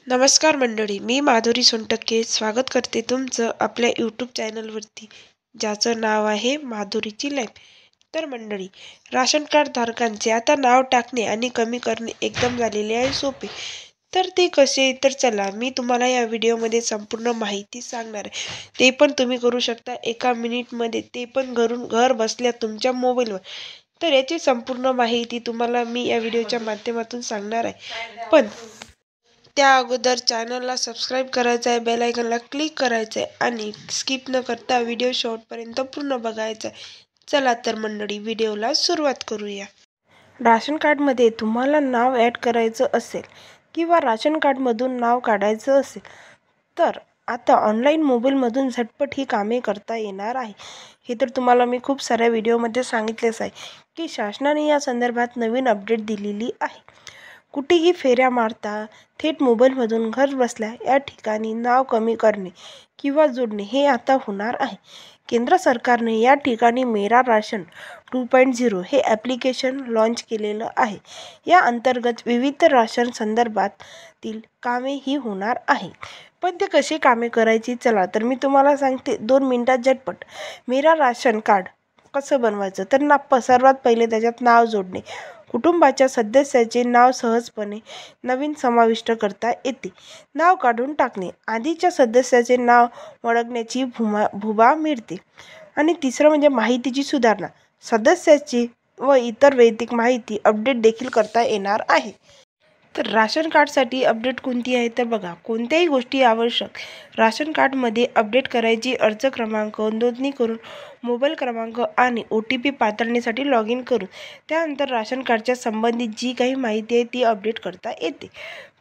नमस्कार मंडळी, मी माधुरी सोनटक्के स्वागत करते तुमचं आपल्या यूट्यूब चॅनलवरती, ज्याचं नाव आहे माधुरीची लाईफ. तर मंडळी, राशन कार्ड धारकांचे आता नाव टाकणे आणि कमी करणे एकदम झालेले आहे सोपे. तर ते कसे? तर चला, मी तुम्हाला या व्हिडिओमध्ये संपूर्ण माहिती सांगणार आहे. ते पण तुम्ही करू शकता एका मिनिटमध्ये, ते पण घर बसल्या तुमच्या मोबाईलवर. तर याची संपूर्ण माहिती तुम्हाला मी या व्हिडिओच्या माध्यमातून सांगणार आहे. पण त्या अगोदर चॅनलला सबस्क्राईब करायचं आहे, बेल आयकॉनला क्लिक करायचं आहे आणि स्किप न करता व्हिडिओ शेवटपर्यंत पूर्ण बघायचा आहे. चला तर मंडळी, व्हिडिओला सुरुवात करूया. राशन कार्डमध्ये तुम्हाला नाव ॲड करायचं असेल किंवा राशन कार्डमधून नाव काढायचं असेल तर आता ऑनलाईन मोबाईलमधून झटपट ही कामे करता येणार आहे. हे तर तुम्हाला मी खूप साऱ्या व्हिडिओमध्ये सांगितलेच आहे की शासनाने या संदर्भात नवीन अपडेट दिलेली आहे. कुठेही फेऱ्या मारता थेट मोबाईलमधून घर बसल्या या ठिकाणी नाव कमी करणे किंवा जोडणे हे आता होणार आहे. केंद्र सरकारने या ठिकाणी मेरा राशन 2.0 हे ॲप्लिकेशन लॉन्च केलेलं आहे. या अंतर्गत विविध राशन संदर्भातील कामे ही होणार आहे. पण ते कसे कामे करायची? चला तर मी तुम्हाला सांगते 2 मिनिटात झटपट. मेरा राशन कार्ड कसं बनवायचं? तर सर्वात पहिले त्याच्यात नाव जोडणे. कुटुंबाच्या सदस्याचे नाव सहजपणे नवीन समाविष्ट करता येते. नाव काढून टाकणे. आधीच्या सदस्याचे नाव ओळखण्याची मुभा मिळते. आणि तिसरं म्हणजे माहितीची सुधारणा. सदस्याची व इतर वैयक्तिक माहिती अपडेट देखील करता येणार आहे. तर राशन कार्डसाठी अपडेट कोणती आहे? तर बघा, कोणत्याही गोष्टी आवश्यक राशन कार्डमध्ये अपडेट करायची. अर्ज क्रमांक नोंदणी करून मोबाईल क्रमांक आणि OTP पाठवण्यासाठी लॉग इन करून त्यानंतर राशन कार्डच्या संबंधित जी काही माहिती आहे ती अपडेट करता येते.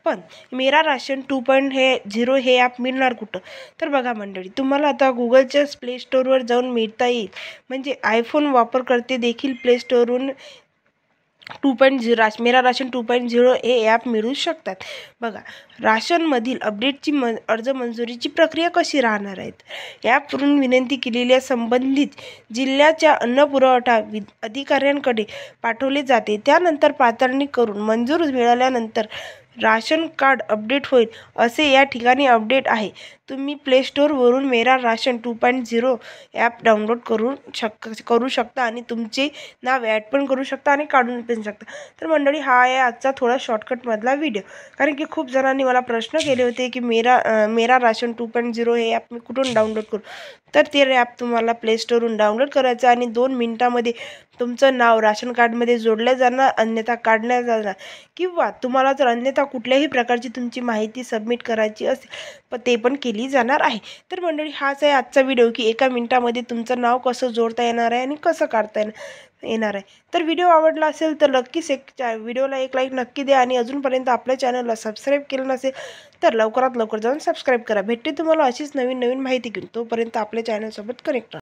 पण मेरा राशन 2.0 हे ॲप मिळणार कुठं? तर बघा मंडळी, तुम्हाला आता गुगलच्या प्ले स्टोअरवर जाऊन मिळता येईल. म्हणजे आयफोन वापरकर्ते देखील प्ले स्टोअरवरून 2.0 मेरा राशन 2.0 हे ॲप मिळू शकतात. बघा, राशनमधील अपडेटची अर्ज मंजुरीची प्रक्रिया कशी राहणार आहेत? ॲपवरून विनंती केलेल्या संबंधित जिल्ह्याच्या अन्न पुरवठा अधिकाऱ्यांकडे पाठवले जाते. त्यानंतर पडताळणी करून मंजूर मिळाल्यानंतर राशन कार्ड अपडेट होईल. असे या ठिकाणी अपडेट आहे. तुम्ही प्ले स्टोअरवरून मेरा राशन 2.0 ॲप डाउनलोड करू शकता आणि तुमचे नाव ॲड पण करू शकता आणि काढून पण शकता. तर मंडळी, हा आहे आजचा थोडा शॉर्टकटमधला व्हिडिओ. कारण की खूप जणांनी मला प्रश्न केले होते की मेरा राशन 2.0 हे ॲप मी कुठून डाउनलोड करू? तर ते ॲप तुम्हाला प्ले स्टोअरवरून डाउनलोड करायचं आणि 2 मिनिटामध्ये तुमचं नाव राशन कार्डमध्ये जोडलं जाणार, अन्यथा काढण्यात जाणार. किंवा तुम्हाला जर अन्यथा कुठल्याही प्रकारची तुमची माहिती सबमिट करायची असेल पण ते पण केली जाणार आहे. तर मंडळी, हाच आहे आजचा व्हिडिओ की एका मिनिटामध्ये तुमचं नाव कसं जोडता येणार आहे आणि कसं काढता येणार आहे. तर व्हिडिओ आवडला असेल तर नक्कीच व्हिडिओला एक लाईक नक्की द्या आणि अजूनपर्यंत आपल्या चॅनलला सबस्क्राईब केलं नसेल तर लवकरात लवकर जाऊन सबस्क्राईब करा. भेटते तुम्हाला अशीच नवीन माहिती घेऊन. तोपर्यंत आपल्या चॅनलसोबत कनेक्ट राहा.